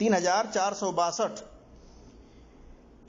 3462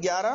11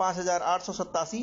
5887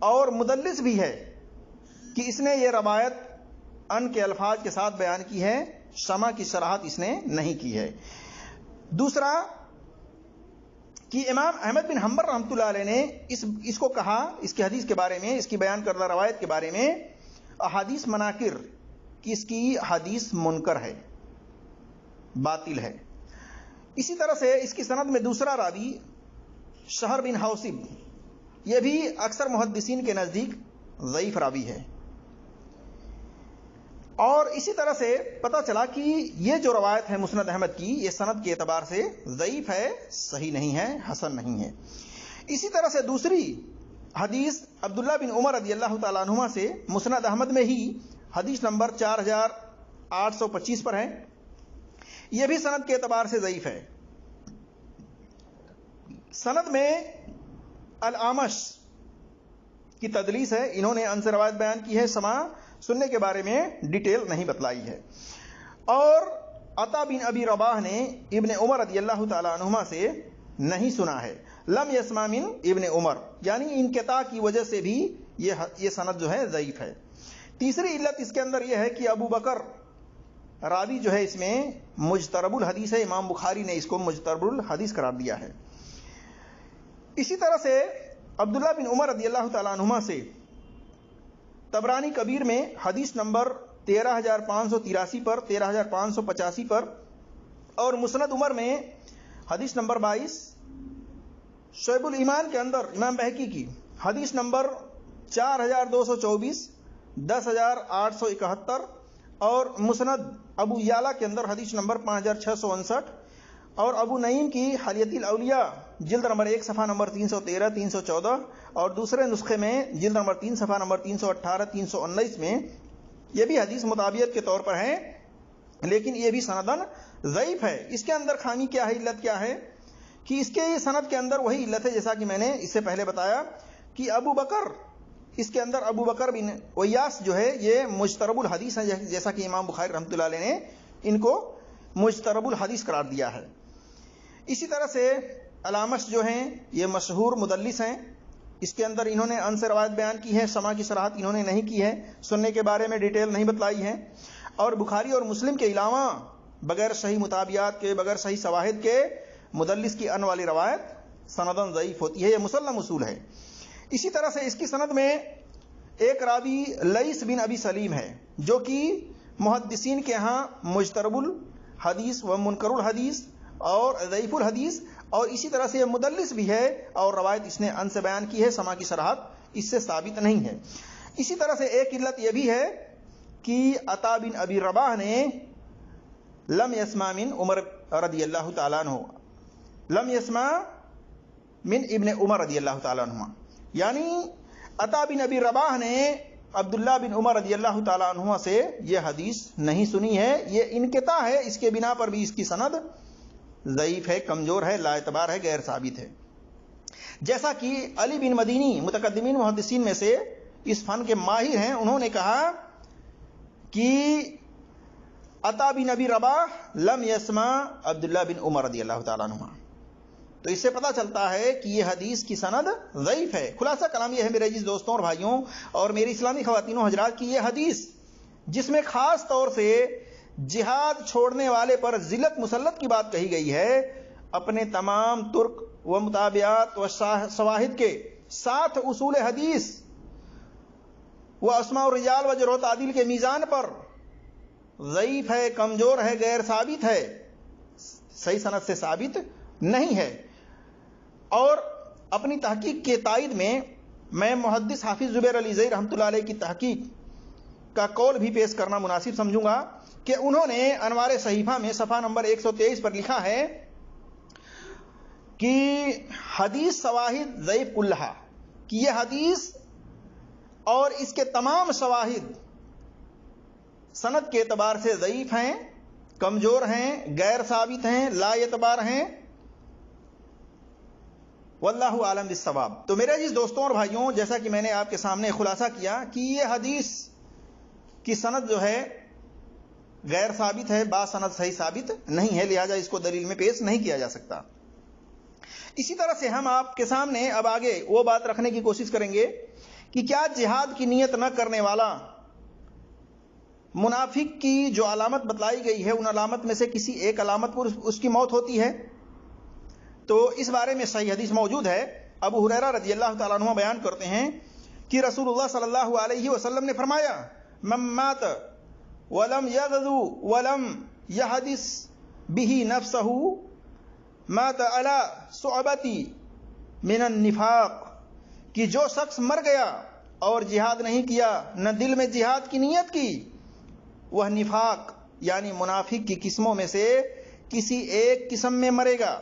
اور مدلس بھی ہے کہ اس نے یہ روایت ان کے الفاظ کے ساتھ بیان کی ہے، سما کی صراحت اس نے نہیں کی ہے۔ دوسرا کہ امام احمد بن حنبل رحمۃ اللہ علیہ نے اس کو کہا، اس کی حدیث کے بارے میں، اس کی بیان کردہ روایت کے بارے میں، احادیث مناکر کہ اس کی حدیث منکر ہے، باطل ہے۔ اسی طرح سے اس کی سند میں دوسرا راوی شہر بن حوصب، یہ بھی اکثر محدثین کے نزدیک ضعیف راوی ہے۔ اور اسی طرح سے پتہ چلا کہ یہ جو روایت ہے مسند احمد کی، یہ سند کے اعتبار سے ضعیف ہے، صحیح نہیں ہے، حسن نہیں ہے۔ اسی طرح سے دوسری حدیث عبداللہ بن عمر رضی اللہ تعالیٰ عنہما سے مسند احمد میں ہی حدیث نمبر 4825 پر ہے، یہ بھی سند کے اعتبار سے ضعیف ہے۔ سند میں الاعمش کی تدلیس ہے، انہوں نے ان سے روایت بیان کی ہے، سماع سننے کے بارے میں ڈیٹیل نہیں بتلائی ہے۔ اور عطا بن ابی رباح نے ابن عمر رضی اللہ تعالی عنہما سے نہیں سنا ہے، لم یسمع من ابن عمر، یعنی انقطاع کی وجہ سے بھی یہ سند جو ہے ضعیف ہے۔ تیسری علت اس کے اندر یہ ہے کہ ابو بکر راوی جو ہے اس میں مجترب الحدیث ہے، امام بخاری نے اس کو مجترب الحدیث قرار دیا ہے۔ اسی طرح سے عبداللہ بن عمر رضی اللہ تعالیٰ عنہما سے طبرانی کبیر میں حدیث نمبر 13583 پر، 13585 پر، اور مسند عمر میں حدیث نمبر 22، شعب الایمان کے اندر امام بہقی کی حدیث نمبر 4224، 10871، اور مسند ابو یعلا کے اندر حدیث نمبر 5659، اور ابو نعیم کی حلیۃ الاولیاء جلد نمبر 1 صفحہ نمبر 313 314، اور دوسرے نسخے میں جلد نمبر 3 صفحہ نمبر 318 319 میں یہ بھی حدیث مطابعت کے طور پر ہے، لیکن یہ بھی سندن ضعیف ہے۔ اس کے اندر خامی کیا ہے، علت کیا ہے کہ اس کے سند کے اندر وہی علت ہے جیسا کہ میں نے اس سے پہلے بتایا کہ اس کے اندر ابو بکر بن ویاس جو ہے یہ مجترب الحدیث ہے، جیسا کہ امام بخاری رحمۃ اللہ علیہ نے ان کو مجترب الحدیث قرار دیا ہے۔ اسی طرح سے الاعمش جو ہیں یہ مشہور مدلس ہیں، اس کے اندر انہوں نے ان سے روایت بیان کی ہے، سماع کی صراحت انہوں نے نہیں کی ہے، سننے کے بارے میں ڈیٹیل نہیں بتلائی ہے، اور بخاری اور مسلم کے علاوہ بغیر صحیح مطابعات کے، بغیر صحیح شواہد کے مدلس کی ان والی روایت سندن ضعیف ہوتی ہے، یہ مسلم اصول ہے۔ اسی طرح سے اس کی سند میں ایک راوی لیث بن ابی سلیم ہے، جو کہ محدثین کے ہاں مجترب الحدیث و منکر الحدیث اور ضعیف الحدیث، اور اسی طرح سے یہ مدلس بھی ہے، اور روایت اس نے ان سے بیان کی ہے، سماع کی صراحت اس سے ثابت نہیں ہے۔ اسی طرح سے ایک علت یہ بھی ہے کہ عطا بن ابی رباح نے لم یسمع من عمر رضی اللہ تعالیٰ عنہ، لم یسمع من ابن عمر رضی اللہ تعالیٰ عنہ، یعنی عطا بن ابی رباح نے عبداللہ بن عمر رضی اللہ تعالیٰ عنہ سے یہ حدیث نہیں سنی ہے، یہ انقطاع ہے، اس کے بنا پر بھی اس کی سند ضعیف ہے، کمزور ہے، لا اعتبار ہے، غیر ثابت ہے۔ جیسا کہ علی بن مدینی متقدمین محدثین میں سے اس فن کے ماہر ہیں، انہوں نے کہا کہ عطا بن ابی رباح لم یسمع عبداللہ بن عمر رضی اللہ تعالیٰ عنہ، تو اس سے پتہ چلتا ہے کہ یہ حدیث کی سند ضعیف ہے۔ خلاصہ کلام یہ ہے میرے عزیز دوستوں اور بھائیوں اور میری اسلامی خواتین و حضرات کی یہ حدیث جس میں خاص طور سے جہاد چھوڑنے والے پر ذلت مسلط کی بات کہی گئی ہے، اپنے تمام ترک و مطابعات و شواہد کے ساتھ اصول حدیث و اسماء الرجال و جرح و تعدیل کے میزان پر ضعیف ہے، کمزور ہے، غیر ثابت ہے، صحیح سند سے ثابت نہیں ہے۔ اور اپنی تحقیق کے تائید میں محدث حافظ زبیر علی زئی رحمۃ اللہ علیہ کی تحقیق کا قول بھی پیش کرنا مناسب سمجھوں گا کہ انہوں نے انوار صحیفہ میں صفحہ نمبر 123 پر لکھا ہے کہ حدیث شواہد ضعیف کلہا، کہ یہ حدیث اور اس کے تمام شواہد سند کے اعتبار سے ضعیف ہیں، کمزور ہیں، غیر ثابت ہیں، لا اعتبار ہیں، واللہ عالم بالصواب۔ تو میرے عزیز دوستوں اور بھائیوں، جیسا کہ میں نے آپ کے سامنے خلاصہ کیا کہ یہ حدیث کی سند جو ہے غیر ثابت ہے، با سند صحیح ثابت نہیں ہے، لہذا اس کو دلیل میں پیش نہیں کیا جا سکتا۔ اسی طرح سے ہم آپ کے سامنے اب آگے وہ بات رکھنے کی کوشش کریں گے کہ کیا جہاد کی نیت نہ کرنے والا منافق کی جو علامت بتلائی گئی ہے ان علامت میں سے کسی ایک علامت پر اس کی موت ہوتی ہے؟ تو اس بارے میں صحیح حدیث موجود ہے. ابو ہریرہ رضی اللہ تعالیٰ عنہ بیان کرتے ہیں کہ رسول اللہ صلی اللہ علیہ وسلم نے فرمایا من مات ولم یغزو ولم یحدث به نفسه مات علی صعبتی من النفاق، کہ جو شخص مر گیا اور جہاد نہیں کیا، نہ دل میں جہاد کی نیت کی، وہ نفاق یعنی منافق کی قسموں میں سے کسی ایک قسم میں مرے گا.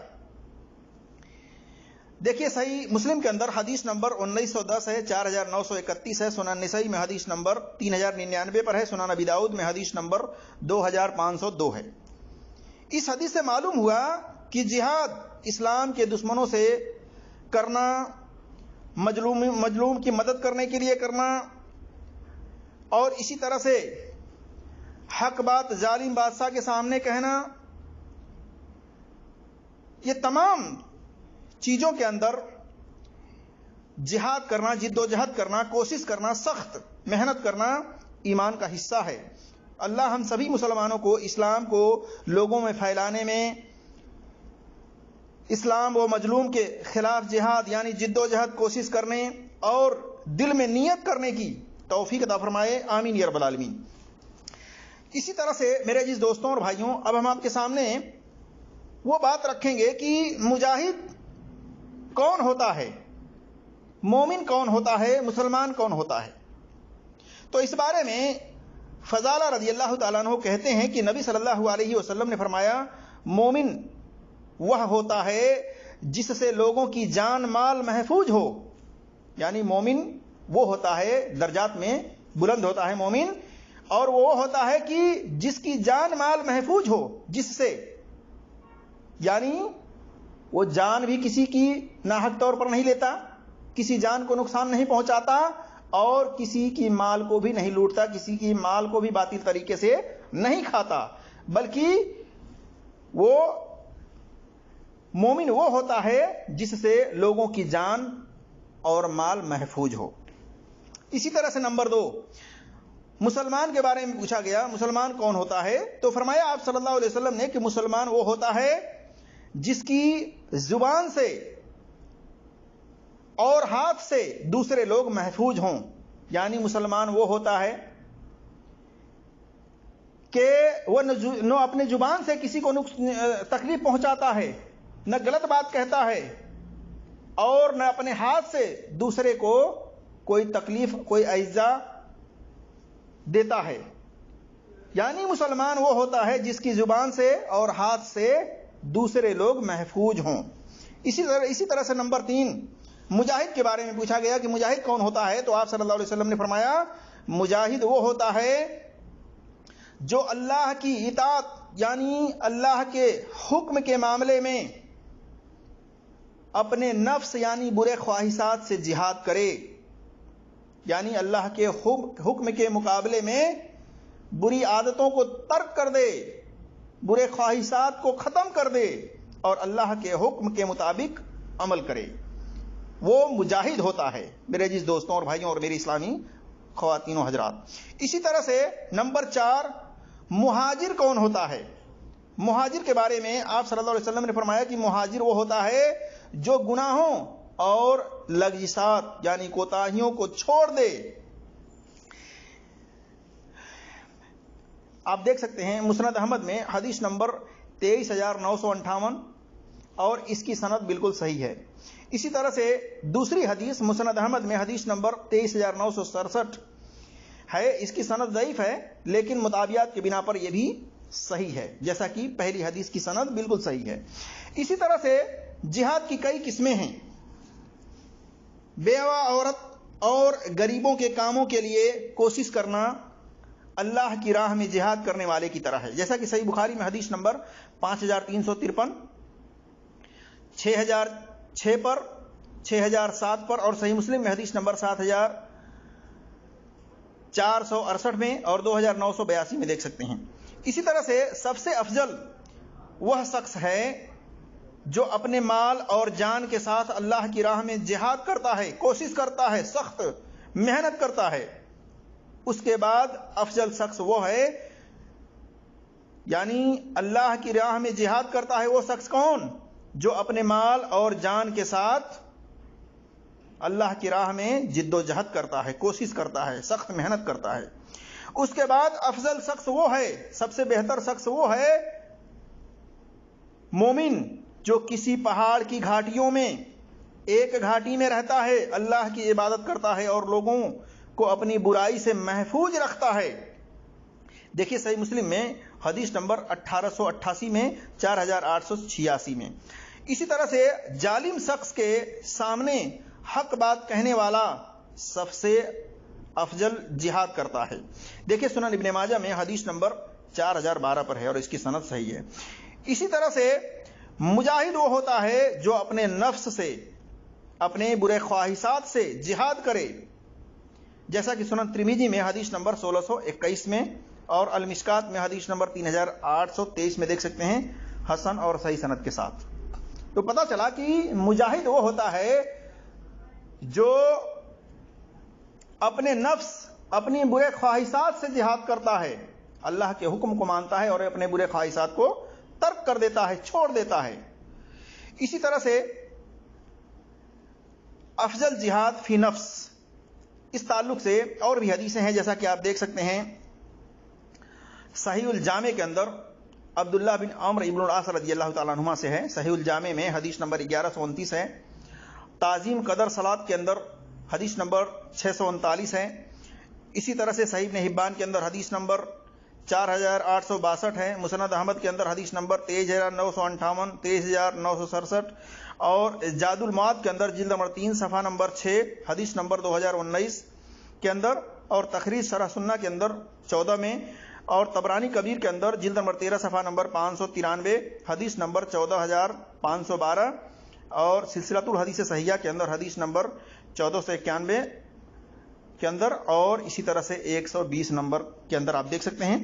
دیکھیے صحیح مسلم کے اندر حدیث نمبر 1910 ہے، 4931 ہے، سنن نسائی میں حدیث نمبر 3099 پر ہے، سنن ابی داؤد میں حدیث نمبر 2502 ہے. اس حدیث سے معلوم ہوا کہ جہاد اسلام کے دشمنوں سے کرنا، مظلوم کی مدد کرنے کے لیے کرنا، اور اسی طرح سے حق بات ظالم بادشاہ کے سامنے کہنا، یہ تمام چیزوں کے اندر جہاد کرنا، جد و جہد کرنا، کوشش کرنا، سخت محنت کرنا ایمان کا حصہ ہے. اللہ ہم سبھی مسلمانوں کو اسلام کو لوگوں میں پھیلانے میں، اسلام و مظلوم کے خلاف جہاد یعنی جد و جہد کوشش کرنے اور دل میں نیت کرنے کی توفیق عطا فرمائے، آمین یا رب العالمین. اسی طرح سے میرے عزیز دوستوں اور بھائیوں، اب ہم آپ کے سامنے وہ بات رکھیں گے کہ مجاہد کون ہوتا ہے، مومن کون ہوتا ہے، مسلمان کون ہوتا ہے. تو اس بارے میں فضالہ رضی اللہ تعالیٰ عنہ کہتے ہیں کہ نبی صلی اللہ علیہ وسلم نے فرمایا مومن وہ ہوتا ہے جس سے لوگوں کی جان مال محفوظ ہو. یعنی مومن وہ ہوتا ہے، درجات میں بلند ہوتا ہے مومن، اور وہ ہوتا ہے کہ جس کی جان مال محفوظ ہو، جس سے یعنی وہ جان بھی کسی کی ناحق طور پر نہیں لیتا، کسی جان کو نقصان نہیں پہنچاتا، اور کسی کی مال کو بھی نہیں لوٹتا، کسی کی مال کو بھی باطل طریقے سے نہیں کھاتا، بلکہ وہ مومن وہ ہوتا ہے جس سے لوگوں کی جان اور مال محفوظ ہو. اسی طرح سے نمبر 2، مسلمان کے بارے میں پوچھا گیا مسلمان کون ہوتا ہے، تو فرمایا آپ صلی اللہ علیہ وسلم نے کہ مسلمان وہ ہوتا ہے جس کی زبان سے اور ہاتھ سے دوسرے لوگ محفوظ ہوں. یعنی مسلمان وہ ہوتا ہے کہ وہ نہ اپنے زبان سے کسی کو تکلیف پہنچاتا ہے، نہ غلط بات کہتا ہے، اور نہ اپنے ہاتھ سے دوسرے کو کوئی تکلیف، کوئی اذیت دیتا ہے. یعنی مسلمان وہ ہوتا ہے جس کی زبان سے اور ہاتھ سے دوسرے لوگ محفوظ ہوں. اسی طرح سے نمبر 3، مجاہد کے بارے میں پوچھا گیا کہ مجاہد کون ہوتا ہے، تو آپ صلی اللہ علیہ وسلم نے فرمایا مجاہد وہ ہوتا ہے جو اللہ کی اطاعت یعنی اللہ کے حکم کے معاملے میں اپنے نفس یعنی برے خواہشات سے جہاد کرے. یعنی اللہ کے حکم کے مقابلے میں بری عادتوں کو ترک کر دے، برے خواہشات کو ختم کر دے، اور اللہ کے حکم کے مطابق عمل کرے. وہ مجاہد ہوتا ہے میرے عزیز دوستوں اور بھائیوں اور میری اسلامی خواتین و حضرات. اسی طرح سے نمبر 4، مہاجر کون ہوتا ہے. مہاجر کے بارے میں آپ صلی اللہ علیہ وسلم نے فرمایا کہ مہاجر وہ ہوتا ہے جو گناہوں اور لغزشات یعنی کوتاہیوں کو چھوڑ دے. آپ دیکھ سکتے ہیں مسند احمد میں حدیث نمبر 23958 اور اس کی سند بالکل صحیح ہے. اسی طرح سے دوسری حدیث مسند احمد میں حدیث نمبر 23967 ہے، اس کی سند ضعیف ہے لیکن مطابعات کی بنا پر یہ بھی صحیح ہے، جیسا کہ پہلی حدیث کی سند بالکل صحیح ہے. اسی طرح سے جہاد کی کئی قسمیں ہیں. بیوہ عورت اور غریبوں کے کاموں کے لیے کوشش کرنا اللہ کی راہ میں جہاد کرنے والے کی طرح ہے، جیسا کہ صحیح بخاری میں حدیث نمبر 5353، 6006 پر، 6007 پر، اور صحیح مسلم میں حدیث نمبر 7468 میں اور 2982 میں دیکھ سکتے ہیں. اسی طرح سے سب سے افضل وہ شخص ہے جو اپنے مال اور جان کے ساتھ اللہ کی راہ میں جہاد کرتا ہے، کوشش کرتا ہے، سخت محنت کرتا ہے. اس کے بعد افضل شخص وہ ہے، یعنی اللہ کی راہ میں جہاد کرتا ہے وہ شخص کون؟ جو اپنے مال اور جان کے ساتھ اللہ کی راہ میں جد و جہد کرتا ہے، کوشش کرتا ہے، سخت محنت کرتا ہے. اس کے بعد افضل شخص وہ ہے، سب سے بہتر شخص وہ ہے مومن جو کسی پہاڑ کی گھاٹیوں میں ایک گھاٹی میں رہتا ہے، اللہ کی عبادت کرتا ہے اور لوگوں کو اپنی برائی سے محفوظ رکھتا ہے. دیکھیے صحیح مسلم میں حدیث نمبر 1888 میں 4886 میں. اسی طرح سے ظالم شخص کے سامنے حق بات کہنے والا سب سے افضل جہاد کرتا ہے. دیکھیے سنن ابن ماجہ میں حدیث نمبر 4012 پر ہے اور اس کی سند صحیح ہے. اسی طرح سے مجاہد وہ ہوتا ہے جو اپنے نفس سے، اپنے برے خواہشات سے جہاد کرے، جیسا کہ سنن ترمذی میں حدیث نمبر 1621 میں اور المشکات میں حدیث نمبر 3823 میں دیکھ سکتے ہیں، حسن اور صحیح سند کے ساتھ. تو پتہ چلا کہ مجاہد وہ ہوتا ہے جو اپنے نفس، اپنی برے خواہشات سے جہاد کرتا ہے، اللہ کے حکم کو مانتا ہے اور اپنے برے خواہشات کو ترک کر دیتا ہے، چھوڑ دیتا ہے. اسی طرح سے افضل جہاد فی نفس، اس تعلق سے اور بھی حدیثیں ہیں، جیسا کہ آپ دیکھ سکتے ہیں صحیح الجامع کے اندر عبداللہ بن عمرو ابن العاص رضی اللہ تعالیٰ عنہما سے ہے. صحیح الجامع میں حدیث نمبر 1129 ہے. تعظیم قدر صلاۃ کے اندر حدیث نمبر 639 ہے. اسی طرح سے صحیح ابن حبان کے اندر حدیث نمبر 4862 ہے. مسند احمد کے اندر حدیث نمبر 23958، 23967 اور جاد المعاد کے اندر جلد نمبر 3 صفحہ نمبر 6 حدیث نمبر 2019 کے اندر، اور تخریج شرح سنہ کے اندر 14 میں، اور طبرانی کبیر کے اندر جلد نمبر 13 صفحہ نمبر 593 حدیث نمبر 14512، اور سلسلۃ الحدیث صحیحہ کے اندر حدیث نمبر 1491 کے اندر، اور اسی طرح سے 120 نمبر کے اندر آپ دیکھ سکتے ہیں.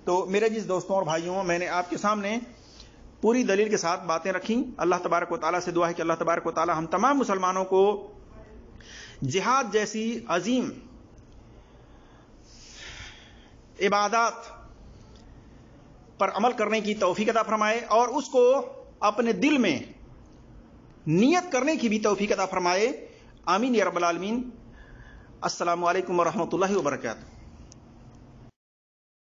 تو میرے عزیز دوستوں اور بھائیوں، میں نے آپ کے سامنے پوری دلیل کے ساتھ باتیں رکھیں. اللہ تبارک و تعالیٰ سے دعا ہے کہ اللہ تبارک و تعالیٰ ہم تمام مسلمانوں کو جہاد جیسی عظیم عبادات پر عمل کرنے کی توفیق عطا فرمائے اور اس کو اپنے دل میں نیت کرنے کی بھی توفیق عطا فرمائے. آمین یا رب العالمین. السلام علیکم ورحمۃ اللہ وبرکاتہ.